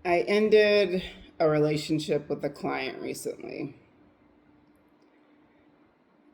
I ended a relationship with a client recently.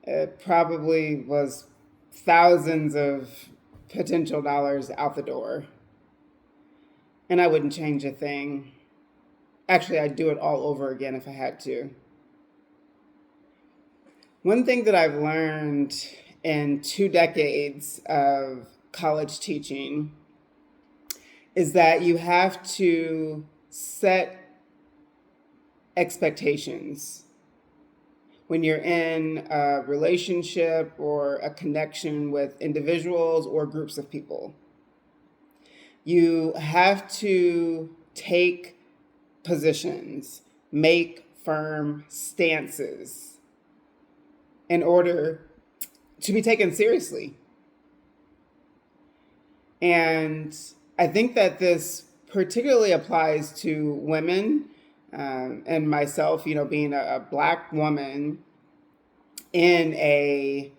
It probably was thousands of potential dollars out the door, and I wouldn't change a thing. Actually, I'd do it all over again if I had to. One thing that I've learned in 2 decades of college teaching is that you have to set expectations when you're in a relationship or a connection with individuals or groups of people. You have to take positions, make firm stances in order to be taken seriously. And I think that this particularly applies to women, and myself, being a Black woman in a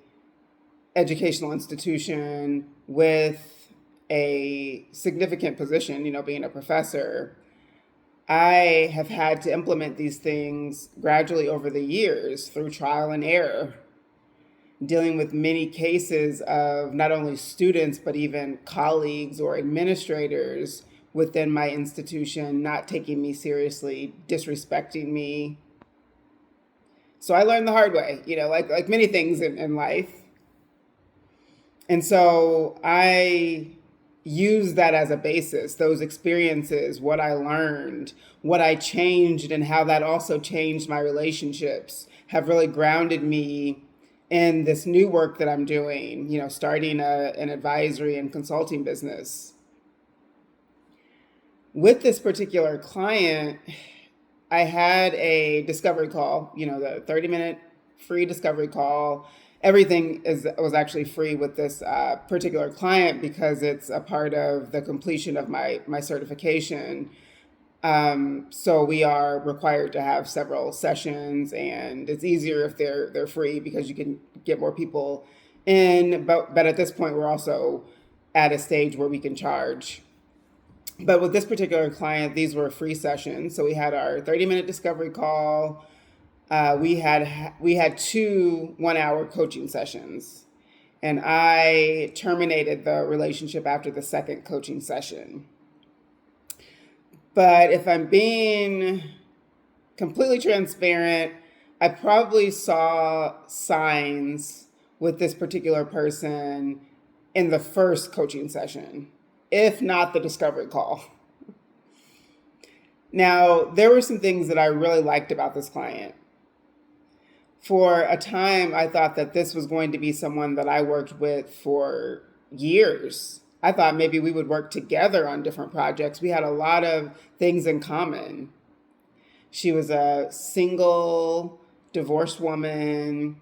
educational institution with a significant position, being a professor. I have had to implement these things gradually over the years through trial and error, dealing with many cases of not only students, but even colleagues or administrators within my institution not taking me seriously, disrespecting me. So I learned the hard way, like many things in life. And so I use that as a basis, those experiences, what I learned, what I changed, and how that also changed my relationships have really grounded me in this new work that I'm doing, starting an advisory and consulting business. With this particular client, I had a discovery call, the 30-minute free discovery call. Everything was actually free with this particular client because it's a part of the completion of my certification. So we are required to have several sessions, and it's easier if they're free because you can get more people in. But at this point, we're also at a stage where we can charge. But with this particular client, these were free sessions. So we had our 30-minute discovery call. We had 2 1-hour coaching sessions, and I terminated the relationship after the second coaching session. But if I'm being completely transparent, I probably saw signs with this particular person in the first coaching session, if not the discovery call. Now, there were some things that I really liked about this client. For a time, I thought that this was going to be someone that I worked with for years. I thought maybe we would work together on different projects. We had a lot of things in common. She was a single, divorced woman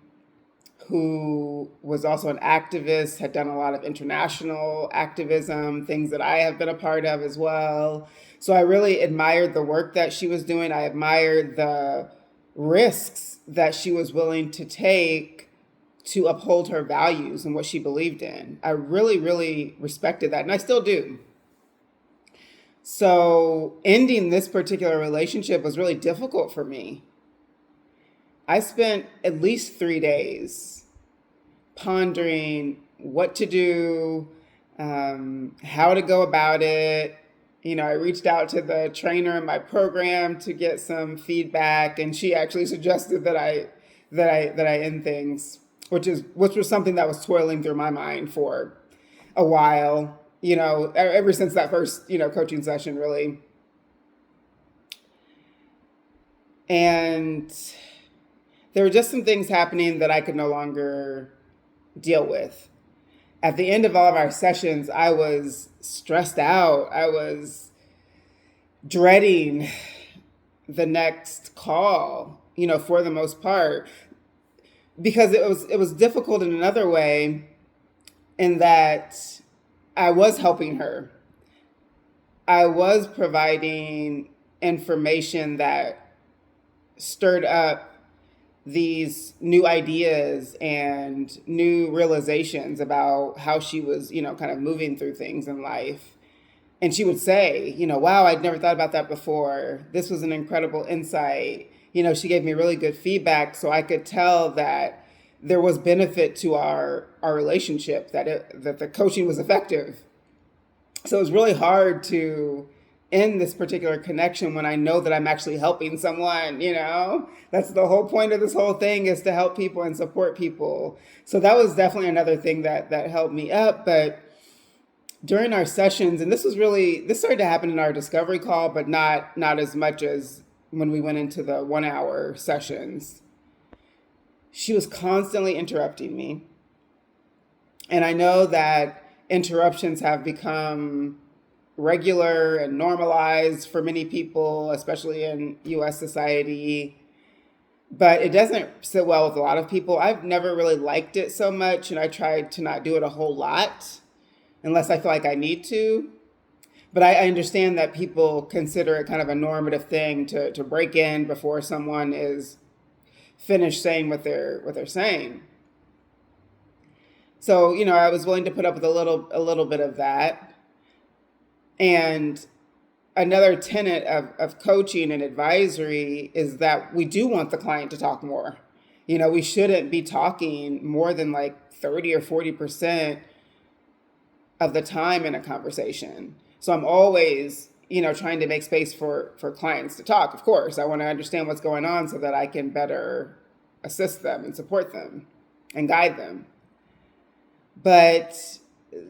who was also an activist, had done a lot of international activism, things that I have been a part of as well. So I really admired the work that she was doing. I admired the risks that she was willing to take to uphold her values and what she believed in. I really, really respected that, and I still do. So ending this particular relationship was really difficult for me. I spent at least 3 days pondering what to do, how to go about it. I reached out to the trainer in my program to get some feedback, and she actually suggested that I end things, which was something that was toiling through my mind for a while. Ever since that first coaching session, really. And there were just some things happening that I could no longer deal with. At the end of all of our sessions, I was stressed out. I was dreading the next call, for the most part, because it was difficult in another way, in that I was helping her. I was providing information that stirred up these new ideas and new realizations about how she was, kind of moving through things in life. And she would say, wow, I'd never thought about that before. This was an incredible insight. She gave me really good feedback, so I could tell that there was benefit to our relationship, that the coaching was effective. So it was really hard to end this particular connection when I know that I'm actually helping someone. That's the whole point of this whole thing, is to help people and support people. So that was definitely another thing that held me up. But during our sessions, and this started to happen in our discovery call, but not as much as when we went into the 1 hour sessions. She was constantly interrupting me. And I know that interruptions have become regular and normalized for many people, especially in US society. But it doesn't sit well with a lot of people. I've never really liked it so much, and I tried to not do it a whole lot unless I feel like I need to. But I understand that people consider it kind of a normative thing to break in before someone is finished saying what they're saying. So, I was willing to put up with a little bit of that. And another tenet of coaching and advisory is that we do want the client to talk more. We shouldn't be talking more than like 30 or 40% of the time in a conversation. So I'm always, trying to make space for clients to talk. Of course, I want to understand what's going on so that I can better assist them and support them and guide them. But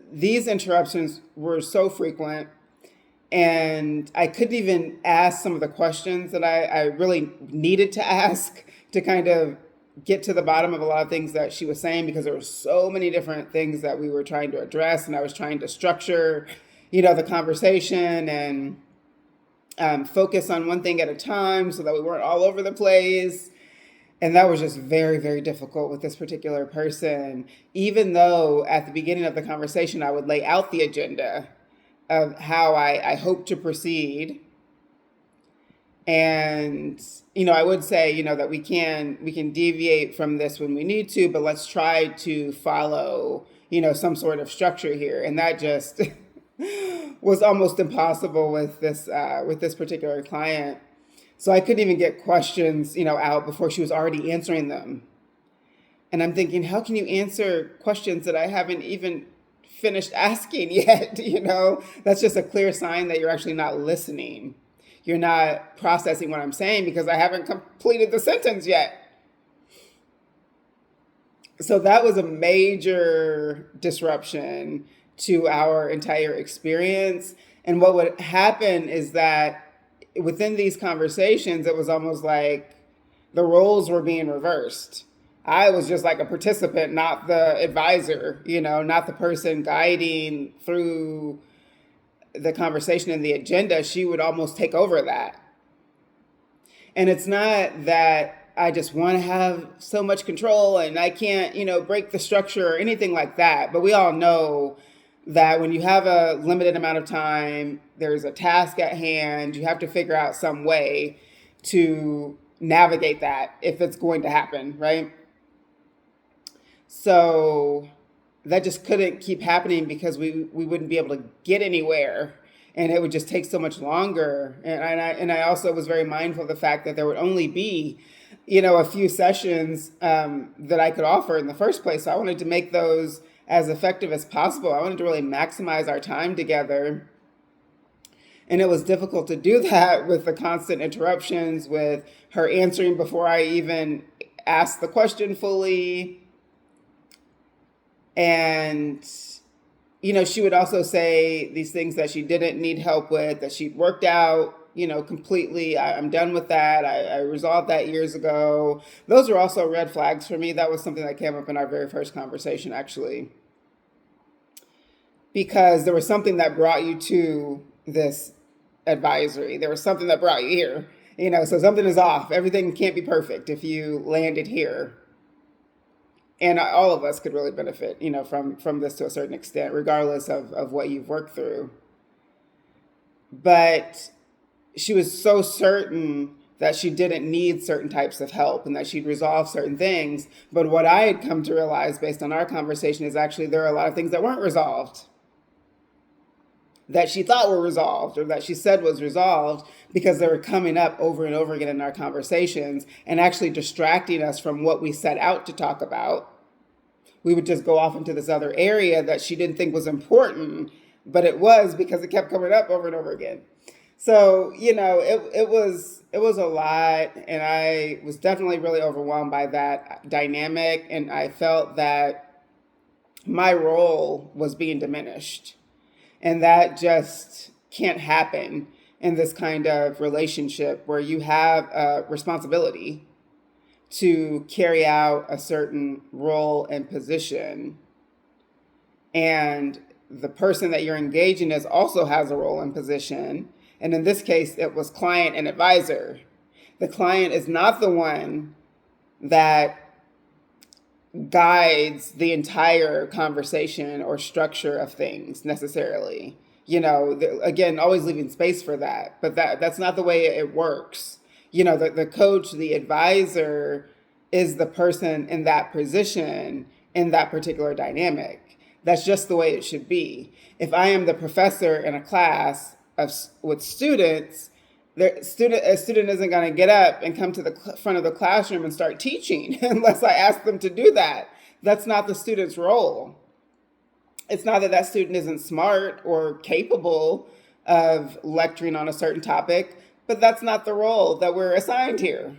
these interruptions were so frequent, and I couldn't even ask some of the questions that I really needed to ask to kind of get to the bottom of a lot of things that she was saying, because there were so many different things that we were trying to address, and I was trying to structure, the conversation and focus on one thing at a time so that we weren't all over the place. And that was just very, very difficult with this particular person, even though at the beginning of the conversation, I would lay out the agenda of how I hope to proceed. And, I would say, that we can deviate from this when we need to, but let's try to follow, some sort of structure here. And that just was almost impossible with this particular client. So I couldn't even get questions, out before she was already answering them. And I'm thinking, how can you answer questions that I haven't even finished asking yet? That's just a clear sign that you're actually not listening. You're not processing what I'm saying because I haven't completed the sentence yet. So that was a major disruption to our entire experience. And what would happen is that within these conversations, it was almost like the roles were being reversed. I was just like a participant, not the advisor, not the person guiding through the conversation and the agenda. She would almost take over that. And it's not that I just want to have so much control and I can't, break the structure or anything like that. But we all know that when you have a limited amount of time, there's a task at hand, you have to figure out some way to navigate that if it's going to happen, right? So that just couldn't keep happening because we wouldn't be able to get anywhere, and it would just take so much longer. And I also was very mindful of the fact that there would only be, a few sessions that I could offer in the first place. So I wanted to make those as effective as possible. I wanted to really maximize our time together. And it was difficult to do that with the constant interruptions, with her answering before I even asked the question fully. And, she would also say these things that she didn't need help with, that she'd worked out, completely. I'm done with that. I resolved that years ago. Those were also red flags for me. That was something that came up in our very first conversation, actually. Because there was something that brought you to this advisory. There was something that brought you here, so something is off. Everything can't be perfect if you landed here. And all of us could really benefit, from this to a certain extent, regardless of what you've worked through. But she was so certain that she didn't need certain types of help and that she'd resolve certain things. But what I had come to realize based on our conversation is actually there are a lot of things that weren't resolved. that she thought were resolved or that she said was resolved because they were coming up over and over again in our conversations and actually distracting us from what we set out to talk about. We would just go off into this other area that she didn't think was important, but it was because it kept coming up over and over again. So, it was a lot, and I was definitely really overwhelmed by that dynamic, and I felt that my role was being diminished. And that just can't happen in this kind of relationship where you have a responsibility to carry out a certain role and position. And the person that you're engaging is also has a role and position. And in this case, it was client and advisor. The client is not the one that guides the entire conversation or structure of things necessarily. Again, always leaving space for that, but that's not the way it works. The coach, the advisor is the person in that position in that particular dynamic. That's just the way it should be. If I am the professor in a class with students, a student isn't going to get up and come to the front of the classroom and start teaching unless I ask them to do that. That's not the student's role. It's not that student isn't smart or capable of lecturing on a certain topic, but that's not the role that we're assigned here,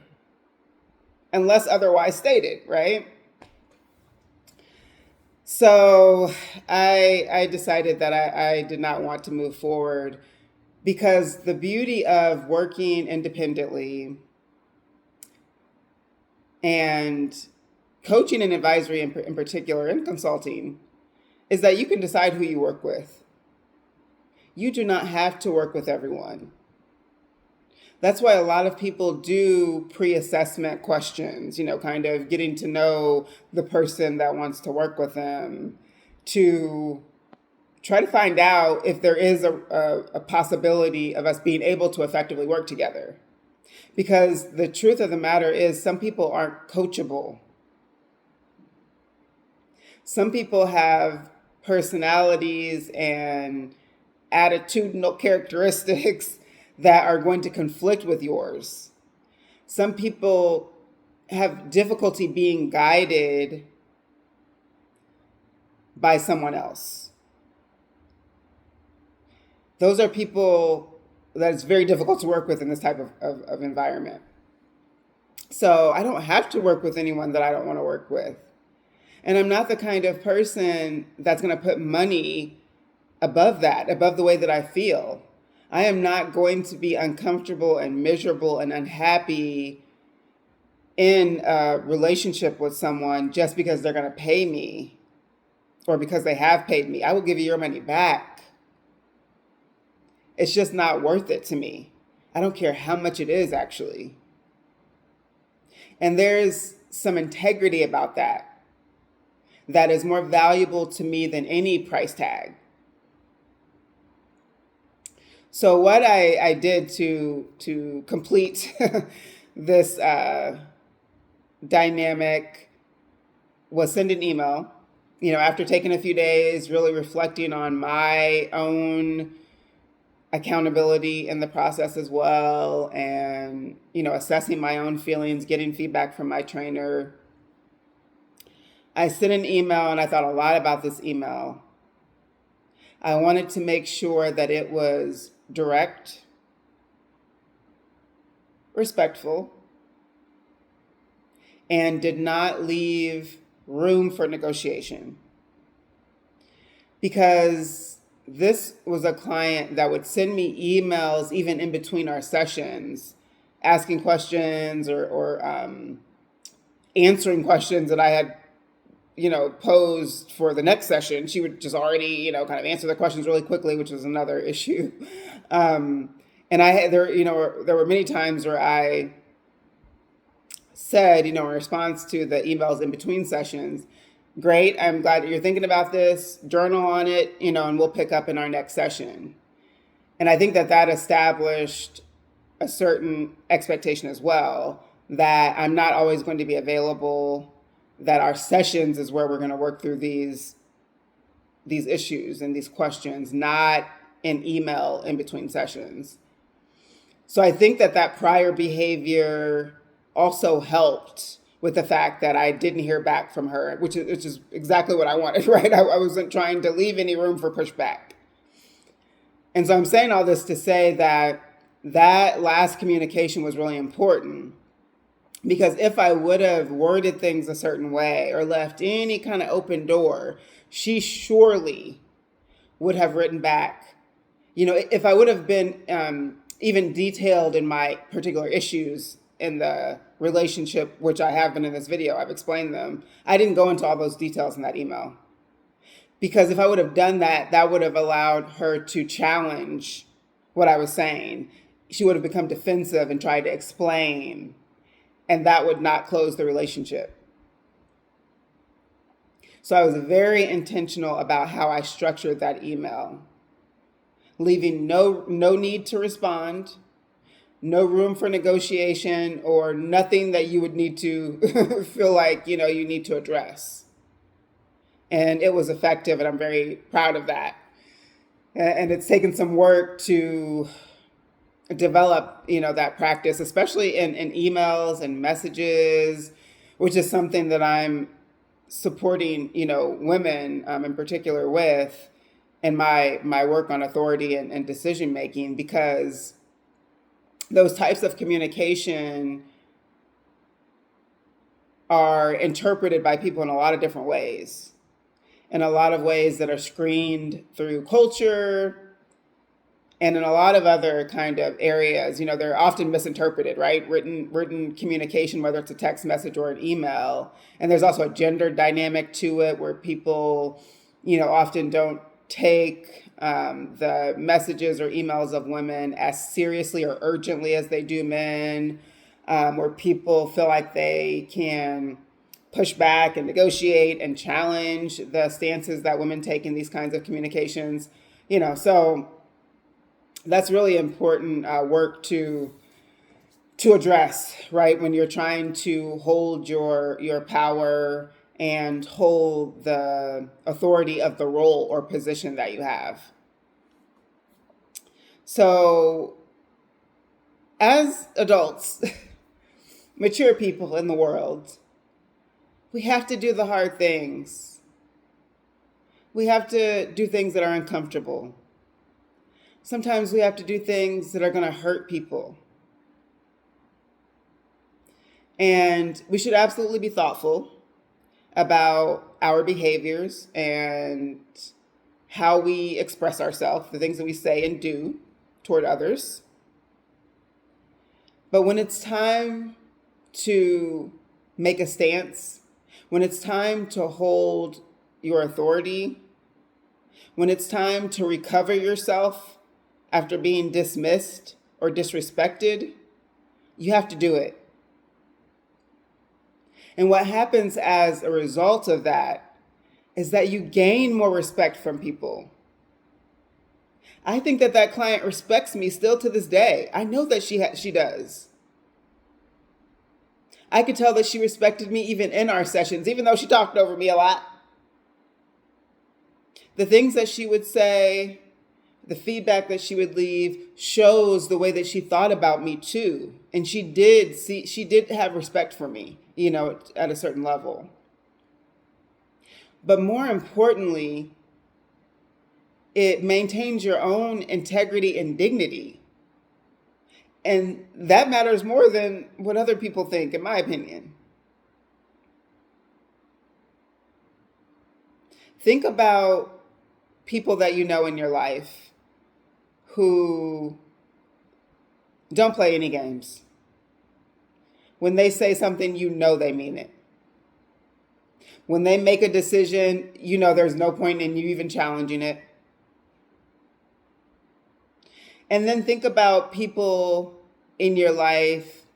unless otherwise stated, right? So I decided that I did not want to move forward, because the beauty of working independently and coaching and advisory in particular, and consulting, is that you can decide who you work with. You do not have to work with everyone. That's why a lot of people do pre-assessment questions, kind of getting to know the person that wants to work with them, to try to find out if there is a possibility of us being able to effectively work together. Because the truth of the matter is, some people aren't coachable. Some people have personalities and attitudinal characteristics that are going to conflict with yours. Some people have difficulty being guided by someone else. Those are people that it's very difficult to work with in this type of environment. So I don't have to work with anyone that I don't want to work with. And I'm not the kind of person that's going to put money above the way that I feel. I am not going to be uncomfortable and miserable and unhappy in a relationship with someone just because they're going to pay me or because they have paid me. I will give you your money back. It's just not worth it to me. I don't care how much it is, actually. And there's some integrity about that is more valuable to me than any price tag. So what I did to complete this dynamic was send an email, after taking a few days, really reflecting on my own accountability in the process as well, and, assessing my own feelings, getting feedback from my trainer. I sent an email, and I thought a lot about this email. I wanted to make sure that it was direct, respectful, and did not leave room for negotiation. Because this was a client that would send me emails even in between our sessions, asking questions or answering questions that I had posed for the next session. She would just already, kind of answer the questions really quickly, which was another issue. And there were many times where I said, in response to the emails in between sessions, great, I'm glad that you're thinking about this, journal on it, and we'll pick up in our next session. And I think that established a certain expectation as well, that I'm not always going to be available, that our sessions is where we're going to work through these issues and these questions, not in email in between sessions. So I think that that prior behavior also helped with the fact that I didn't hear back from her, which is exactly what I wanted, right? I wasn't trying to leave any room for pushback. And so I'm saying all this to say that that last communication was really important, because if I would have worded things a certain way or left any kind of open door, she surely would have written back. You know, if I would have been even detailed in my particular issues in the relationship, which I have been in this video, I've explained them. I didn't go into all those details in that email. Because if I would have done that, that would have allowed her to challenge what I was saying. She would have become defensive and tried to explain, and that would not close the relationship. So I was very intentional about how I structured that email, leaving no need to respond, no room for negotiation, or nothing that you would need to feel like, you need to address. And it was effective, and I'm very proud of that. And it's taken some work to develop, that practice, especially in emails and messages, which is something that I'm supporting, women in particular with in my work on authority and decision making, because those types of communication are interpreted by people in a lot of different ways, in a lot of ways that are screened through culture and in a lot of other kind of areas. They're often misinterpreted, right? Written communication, whether it's a text message or an email. And there's also a gender dynamic to it where people, often don't take the messages or emails of women as seriously or urgently as they do men, where people feel like they can push back and negotiate and challenge the stances that women take in these kinds of communications. So that's really important work to address, right? When you're trying to hold your power and hold the authority of the role or position that you have. So as adults, mature people in the world, we have to do the hard things. We have to do things that are uncomfortable. Sometimes we have to do things that are going to hurt people. And we should absolutely be thoughtful about our behaviors and how we express ourselves, the things that we say and do toward others. But when it's time to make a stance, when it's time to hold your authority, when it's time to recover yourself after being dismissed or disrespected, you have to do it. And what happens as a result of that is that you gain more respect from people. I think that client respects me still to this day. I know that she does. I could tell that she respected me even in our sessions, even though she talked over me a lot. The things that she would say, the feedback that she would leave shows the way that she thought about me too. And she did have respect for me, at a certain level. But more importantly, it maintains your own integrity and dignity. And that matters more than what other people think, in my opinion. Think about people that you know in your life who don't play any games. When they say something, they mean it. When they make a decision, there's no point in you even challenging it. And then think about people in your life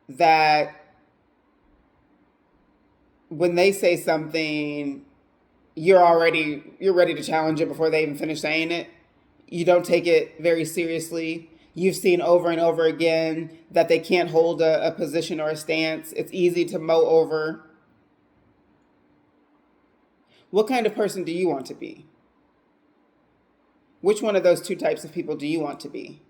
that when they say something, you're ready to challenge it before they even finish saying it. You don't take it very seriously. You've seen over and over again that they can't hold a position or a stance. It's easy to mow over. What kind of person do you want to be? Which one of those two types of people do you want to be?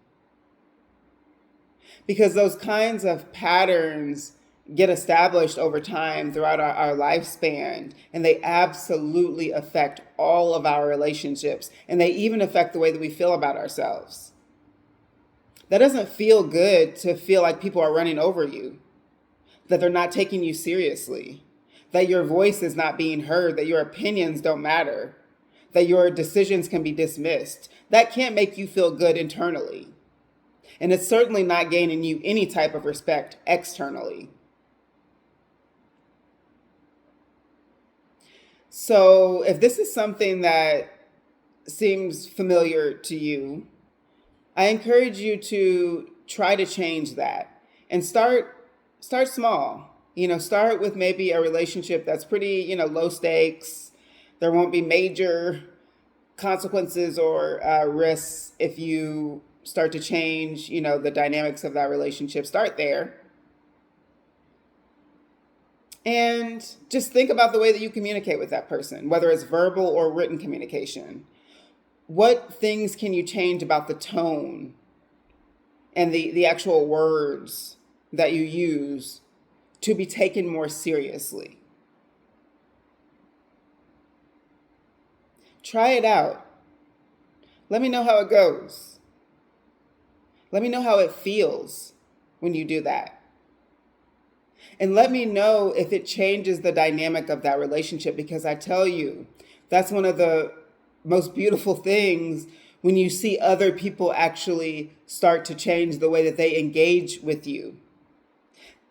Because those kinds of patterns get established over time throughout our lifespan, and they absolutely affect all of our relationships, and they even affect the way that we feel about ourselves. That doesn't feel good, to feel like people are running over you, that they're not taking you seriously, that your voice is not being heard, that your opinions don't matter, that your decisions can be dismissed. That can't make you feel good internally. And it's certainly not gaining you any type of respect externally. So if this is something that seems familiar to you, I encourage you to try to change that and start small. Start with maybe a relationship that's pretty, low stakes. There won't be major consequences or risks if you start to change, the dynamics of that relationship. Start there. And just think about the way that you communicate with that person, whether it's verbal or written communication. What things can you change about the tone and the actual words that you use to be taken more seriously? Try it out. Let me know how it goes. Let me know how it feels when you do that. And let me know if it changes the dynamic of that relationship, because I tell you, that's one of the most beautiful things when you see other people actually start to change the way that they engage with you.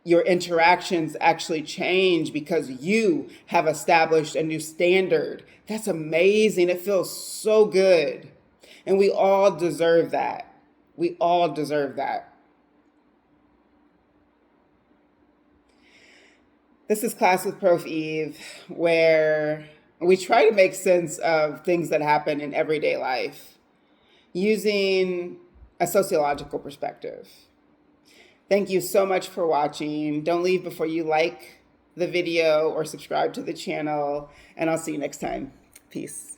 Your interactions actually change because you have established a new standard. That's amazing. It feels so good. And we all deserve that. We all deserve that. This is Class with Prof. Eve, where we try to make sense of things that happen in everyday life using a sociological perspective. Thank you so much for watching. Don't leave before you like the video or subscribe to the channel, and I'll see you next time. Peace.